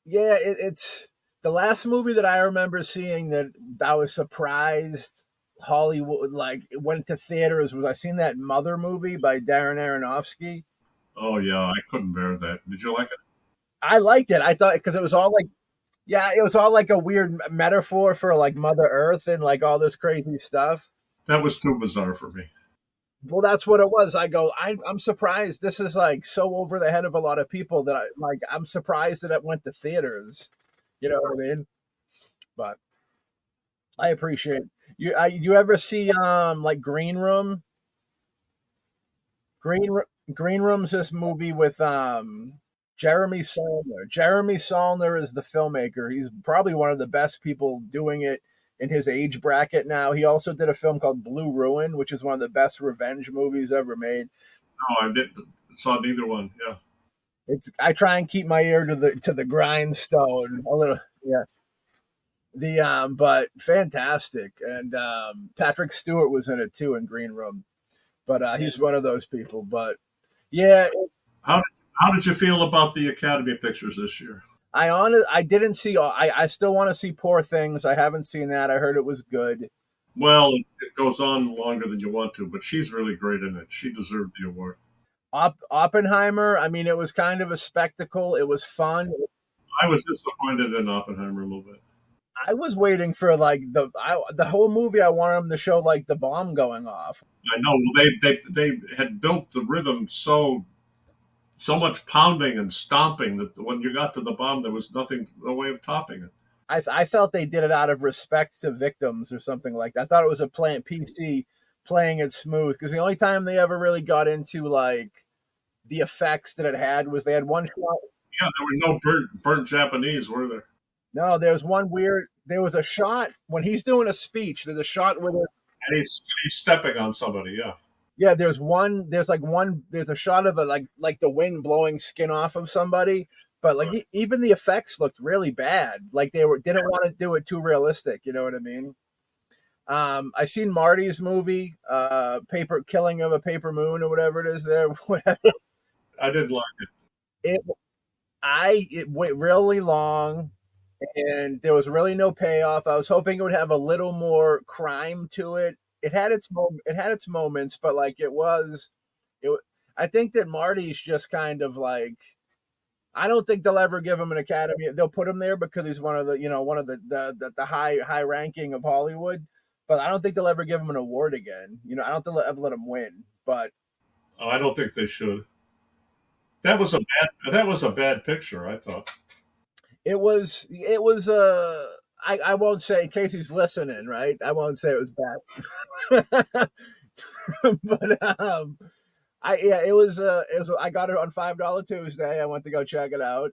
it's the last movie that I remember seeing that I was surprised Hollywood like went to theaters was I seen that Mother movie by Darren Aronofsky. Oh yeah, I couldn't bear that. Did you like it? I liked it. I thought because it was all like yeah, it was all like a weird metaphor for like Mother Earth and like all this crazy stuff. That was too bizarre for me. Well, that's what it was. I'm surprised. This is like so over the head of a lot of people that I'm surprised that it went to theaters. You know what I mean? But I appreciate you ever see like Green Room? Green Room's this movie with Jeremy Saulnier. Jeremy Saulnier is the filmmaker. He's probably one of the best people doing it in his age bracket now. He also did a film called Blue Ruin, which is one of the best revenge movies ever made. No, I didn't saw neither one. Yeah. It's I try and keep my ear to the grindstone a little. Yes. The but fantastic. And Patrick Stewart was in it too in Green Room. But he's one of those people. But yeah, How how did you feel about the Academy pictures this year? I didn't see. I still want to see Poor Things. I haven't seen that. I heard it was good. Well, it goes on longer than you want to, but she's really great in it. She deserved the award. Oppenheimer. I mean, it was kind of a spectacle. It was fun. I was disappointed in Oppenheimer a little bit. I was waiting for like the whole movie. I wanted them to show like the bomb going off. I know they had built the rhythm so much pounding and stomping that when you got to the bomb, there was no way of topping it. I felt they did it out of respect to victims or something like that. I thought it was a PC playing it smooth because the only time they ever really got into like the effects that it had was they had one shot. Yeah, there were no burnt Japanese, were there? No, there's one weird. There was a shot when he's doing a speech. There's a shot where And he's stepping on somebody. Yeah. yeah, there's one. There's like one. There's a shot of a like the wind blowing skin off of somebody. But like Right. even the effects looked really bad. Like they were didn't want to do it too realistic. You know what I mean? I seen Marty's movie, Paper Killing of a Paper Moon or whatever it is. There, whatever. I didn't like it. It it went really long, and there was really no payoff. I was hoping it would have a little more crime to it. It had its moments, but like it. I think that Marty's just kind of like I don't think they'll ever give him an Academy. They'll put him there because he's one of the one of the high ranking of Hollywood. But I don't think they'll ever give him an award again. I don't think they'll ever let him win. But Oh, I don't think they should. That was a bad picture, I thought. it was I won't say in case he's listening, right? I won't say it was bad. But it was I got it on $5 Tuesday. I went to go check it out.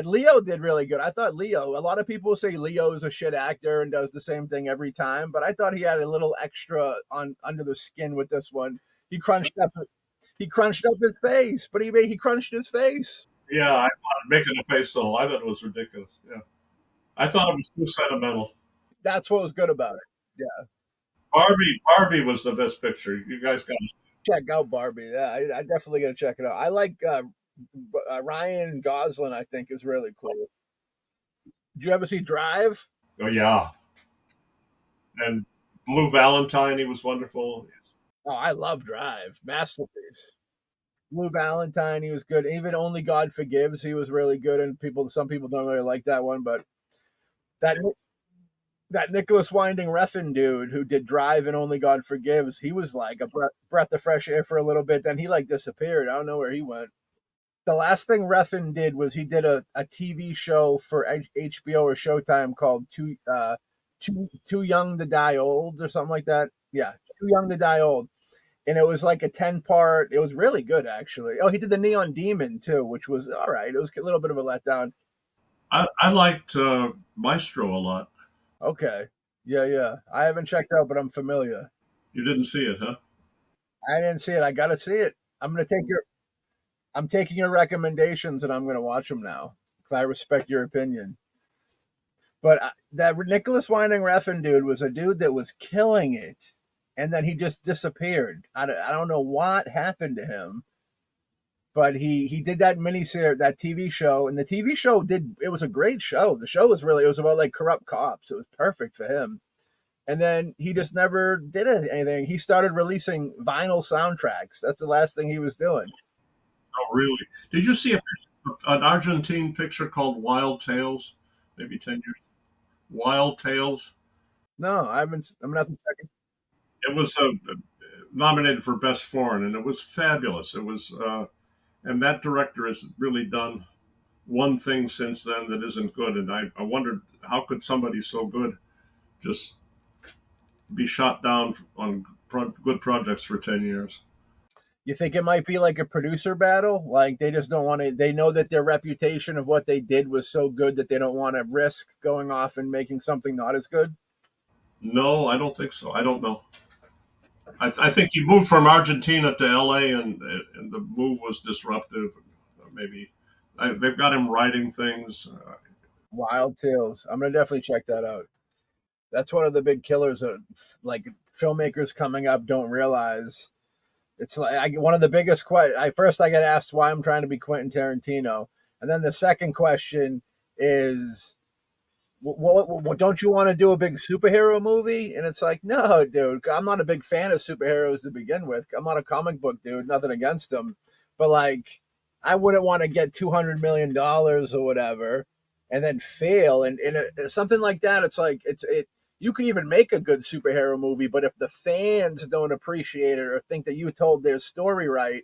Leo did really good. I thought Leo. A lot of people say Leo is a shit actor and does the same thing every time, but I thought he had a little extra on under the skin with this one. He crunched up. He crunched up his face, but he crunched his face. Yeah, I thought making a face though. I thought it was ridiculous. Yeah, I thought it was too sentimental. That's what was good about it. Yeah, Barbie was the best picture. You guys got to. check out Barbie. Yeah, I definitely gotta check it out. I like Ryan Gosling. I think is really cool. Did you ever see Drive? Oh yeah, and Blue Valentine. He was wonderful. Oh, I love Drive. Masterpiece. Blue Valentine, he was good. Even Only God Forgives, he was really good. And some people don't really like that one, but that that Nicholas Winding Refn dude who did Drive and Only God Forgives, he was like a breath of fresh air for a little bit. Then he like disappeared. I don't know where he went. The last thing Refn did was he did a TV show for HBO or Showtime called Too Young to Die Old or something like that. Yeah, Too Young to Die Old, and it was like a 10 part. It was really good actually. Oh, he did the Neon Demon too, which was all right. It was a little bit of a letdown. I liked Maestro a lot. Okay, yeah, yeah. I haven't checked out, but I'm familiar. You didn't see it, huh? I didn't see it. I got to see it. I'm taking your recommendations and I'm gonna watch them now because I respect your opinion. But that Nicholas Winding Refn dude was a dude that was killing it, and then he just disappeared. I don't know what happened to him, but he did that miniseries, that TV show, and the TV show did. It was a great show. The show it was about like corrupt cops. It was perfect for him. And then he just never did anything. He started releasing vinyl soundtracks. That's the last thing he was doing. Oh, really? Did you see an Argentine picture called Wild Tales? Maybe 10 years. Wild Tales. No, I haven't. I'm gonna have to check it. It was nominated for Best Foreign, and it was fabulous. It was, and that director has really done one thing since then that isn't good. And I wondered how could somebody so good just be shot down on good projects for 10 years. You think it might be like a producer battle? Like they just don't want to. They know that their reputation of what they did was so good that they don't want to risk going off and making something not as good. No, I don't think so. I don't know. I think he moved from Argentina to LA, and the move was disruptive. Maybe they've got him writing things. Wild Tales. I'm gonna definitely check that out. That's one of the big killers that like filmmakers coming up don't realize. It's like one of the biggest questions. I get asked why I'm trying to be Quentin Tarantino, and then the second question is, what don't you want to do a big superhero movie? And it's like, no, dude, I'm not a big fan of superheroes to begin with. I'm not a comic book dude. Nothing against them, but like, I wouldn't want to get $200 million or whatever, and then fail. And something like that, it's like it. You could even make a good superhero movie, but if the fans don't appreciate it or think that you told their story right,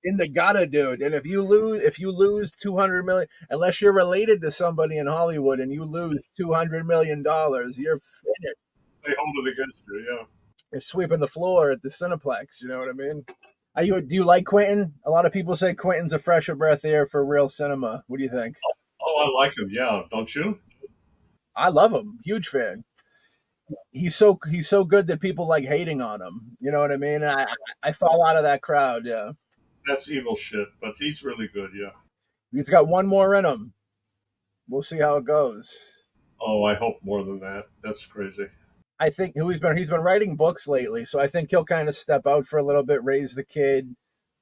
in the gutter, dude. And if you lose 200 million, unless you're related to somebody in Hollywood and you lose $200 million, you're finished. They hold it against you. Yeah. You're sweeping the floor at the Cineplex. You know what I mean? Do you like Quentin? A lot of people say Quentin's a fresher breath of air for real cinema. What do you think? Oh, I like him. Yeah, don't you? I love him. Huge fan. He's so good that people like hating on him. You know what I mean? And I fall out of that crowd. Yeah, That's evil shit, but he's really good. Yeah. he's got one more in him. We'll see how it goes. Oh, I hope more than that. That's crazy. I think he's been writing books lately, so I think he'll kind of step out for a little bit, raise the kid,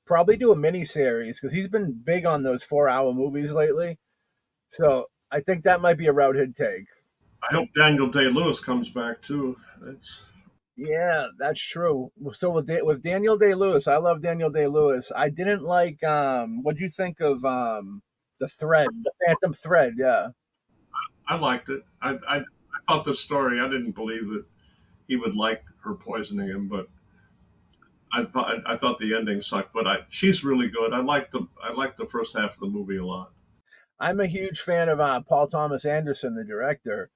probably do a mini series because he's been big on those 4 hour movies lately. So I think that might be a route he'd take. I hope Daniel Day Lewis comes back too. That's Yeah, that's true. So with Daniel Day Lewis, I love Daniel Day Lewis. I didn't like what'd you think of the Phantom Thread? Yeah. I liked it. I thought the story. I didn't believe that he would like her poisoning him, but I thought the ending sucked. But she's really good. I like the first half of the movie a lot. I'm a huge fan of Paul Thomas Anderson, the director,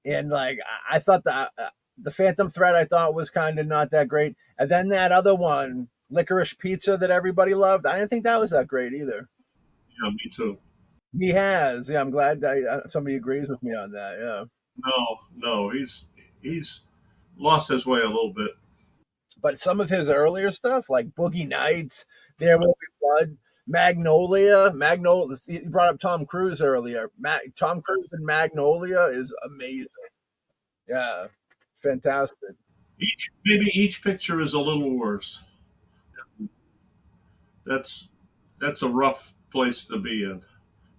and like I thought the Phantom Thread I thought was kind of not that great, and then that other one, Licorice Pizza, that everybody loved. I didn't think that was that great either. Yeah, me too. He has, yeah. I'm glad that somebody agrees with me on that. Yeah, No, no, he's lost his way a little bit. but some of his earlier stuff, like Boogie Nights, There Will Be Blood, Magnolia. You brought up Tom Cruise earlier. Tom Cruise in Magnolia is amazing. Yeah, fantastic. Maybe each picture is a little worse. That's that's a rough place to be in.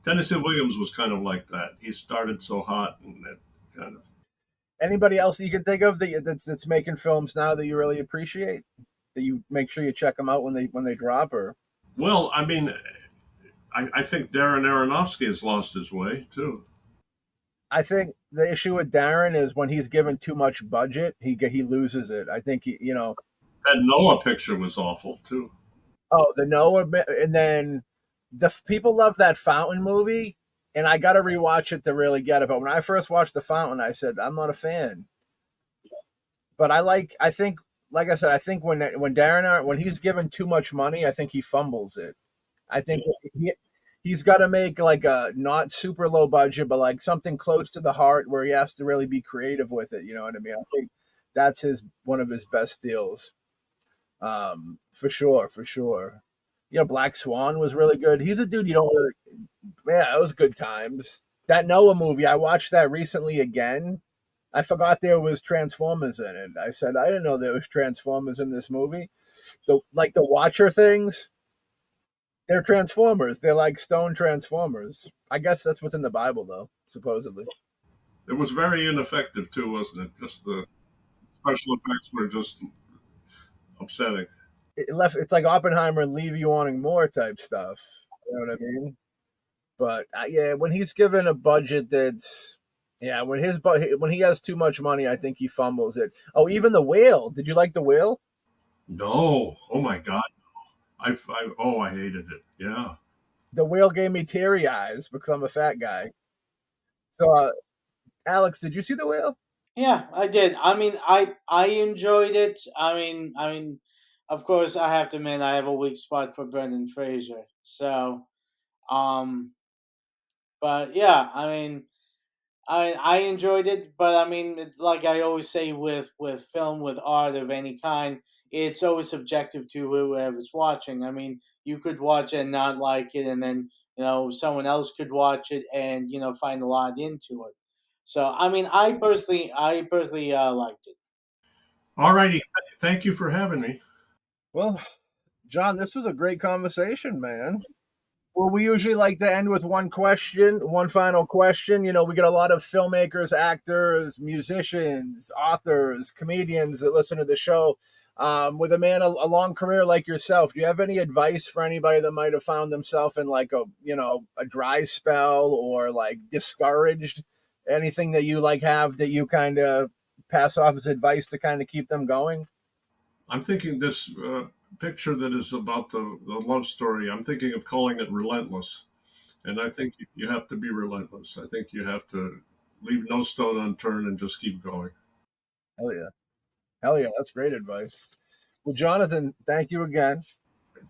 Tennessee Williams was kind of like that. He started so hot and it kind of. Anybody else that you can think of that's making films now that you really appreciate? That you make sure you check them out when they drop, or Well, I mean, I think Darren Aronofsky has lost his way too. I think the issue with Darren is when he's given too much budget, he loses it. I think That Noah picture was awful too. oh, the Noah, and then people love that Fountain movie, and I got to rewatch it to really get it. But when I first watched the Fountain, I said I'm not a fan. But I think, like I said, I think when he's given too much money, I think he fumbles it. I think he's got to make like a not super low budget, but like something close to the heart where he has to really be creative with it. You know what I mean? I think that's his one of his best deals. For sure, for sure. Black Swan was really good. He's a dude you don't really. Yeah, it was good times. That Noah movie, I watched that recently again. I forgot there was Transformers in it. I said I didn't know there was Transformers in this movie. The Watcher things, they're Transformers. They're like stone Transformers. I guess that's what's in the Bible, though, supposedly. It was very ineffective too, wasn't it? Just the special effects were just upsetting. It's like Oppenheimer and leave you wanting more type stuff. You know what I mean? But yeah, when he's given a budget that's yeah, when he has too much money, I think he fumbles it. Oh, even the Whale. Did you like the Whale? No, oh my god, I hated it. Yeah, The Whale gave me teary eyes because I'm a fat guy. So, Alex, did you see the Whale? Yeah, I did. I mean, I enjoyed it. I mean, of course, I have to admit I have a weak spot for Brendan Fraser. So, um, but yeah, I enjoyed it, but I mean, like I always say with film, with art of any kind, it's always subjective to whoever's watching. I mean, you could watch it and not like it, and then someone else could watch it and find a lot into it. So I mean, I personally liked it. all righty. Thank you for having me. Well, John, this was a great conversation, man. Well, we usually like to end with one final question. We get a lot of filmmakers, actors, musicians, authors, comedians that listen to the show. With a long career like yourself, do you have any advice for anybody that might have found themselves in like a dry spell or like discouraged? Anything that you like have that you kind of pass off as advice to kind of keep them going? I'm thinking this picture that is about the love story. I'm thinking of calling it relentless, and I think you have to be relentless. I think you have to leave no stone unturned and just keep going. Hell yeah. Hell yeah. That's great advice. Well, Jonathan, thank you again.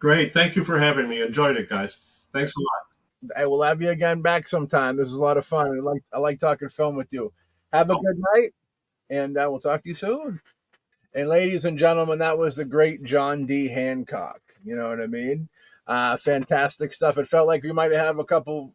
Great. Thank you for having me. Enjoyed it, guys. Thanks a lot. I will have you again back sometime. This is a lot of fun. I like talking film with you. Have a good night, and we'll talk to you soon. And ladies and gentlemen, that was the great John D. Hancock. You know what I mean? Fantastic stuff. It felt like we might have a couple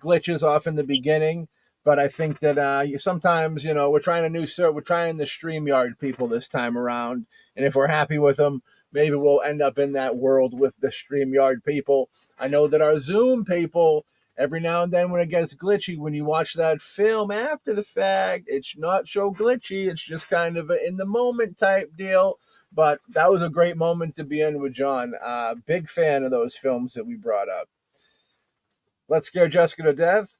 glitches off in the beginning, but I think that sometimes we're trying a new we're trying the StreamYard people this time around, and if we're happy with them, maybe we'll end up in that world with the StreamYard people. I know that our Zoom people, every now and then when it gets glitchy, when you watch that film after the fact, it's not so glitchy. It's just kind of a in the moment type deal. But that was a great moment to be in with John. Big fan of those films that we brought up. Let's Scare Jessica to Death,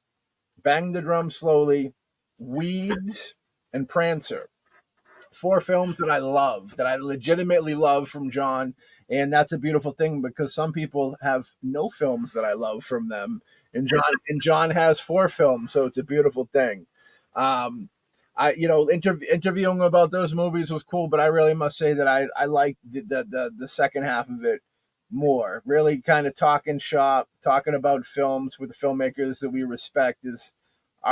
Bang the Drum Slowly, Weeds, and Prancer. Four films that I love, that I legitimately love from John. And that's a beautiful thing because some people have no films that I love from them. And John has four films, so it's a beautiful thing. Um, interviewing about those movies was cool, but I really must say that I liked the second half of it more. Really kind of talking shop, talking about films with the filmmakers that we respect is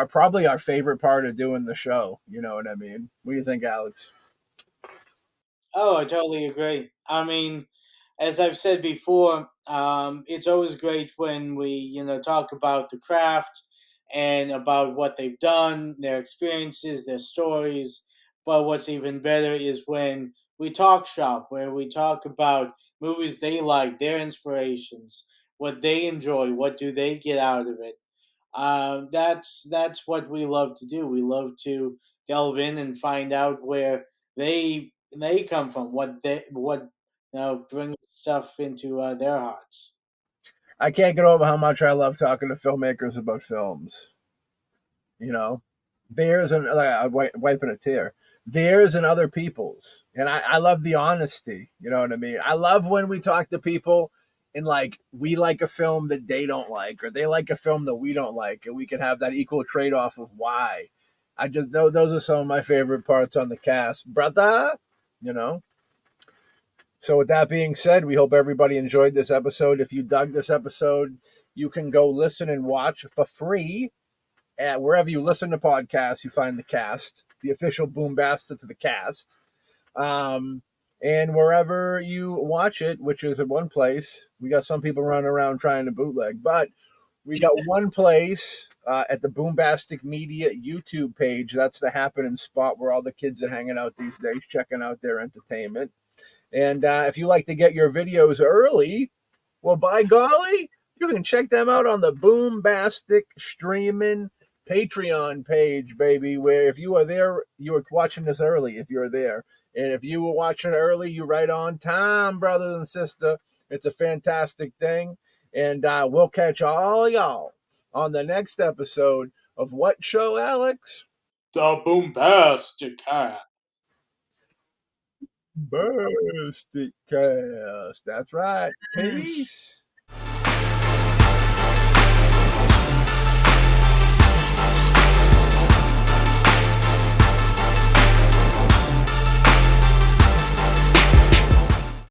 probably our favorite part of doing the show. You know what I mean? What do you think, Alex? Oh, I totally agree. I mean, as I've said before, it's always great when we, talk about the craft and about what they've done, their experiences, their stories. But what's even better is when we talk shop, where we talk about movies they like, their inspirations, what they enjoy, what do they get out of it. That's what we love to do. We love to delve in and find out where they come from, what brings stuff into their hearts. I can't get over how much I love talking to filmmakers about films. You know, theirs and I'm wiping a tear. Theirs and other people's, and I love the honesty. You know what I mean? I love when we talk to people and like we like a film that they don't like, or they like a film that we don't like, and we can have that equal trade off of why. Those are some of my favorite parts on the cast, brother. You know. So, with that being said, we hope everybody enjoyed this episode. If you dug this episode, you can go listen and watch for free at wherever you listen to podcasts. You find the cast, the official Boombasta to the cast, um, and wherever you watch it, which is at one place. We got some people running around trying to bootleg, but we got one place at the Boombastic Media YouTube page. That's the happening spot where all the kids are hanging out these days, checking out their entertainment. And if you like to get your videos early, well, by golly, you can check them out on the Boombastic Streaming Patreon page, baby. Where if you are there, you are watching this early. If you're there, and if you were watching early, you're right on time, brothers and sister. It's a fantastic thing, and we'll catch all y'all on the next episode of what show, Alex? The BoomBastiCAST. Bastic Cast. That's right. Peace.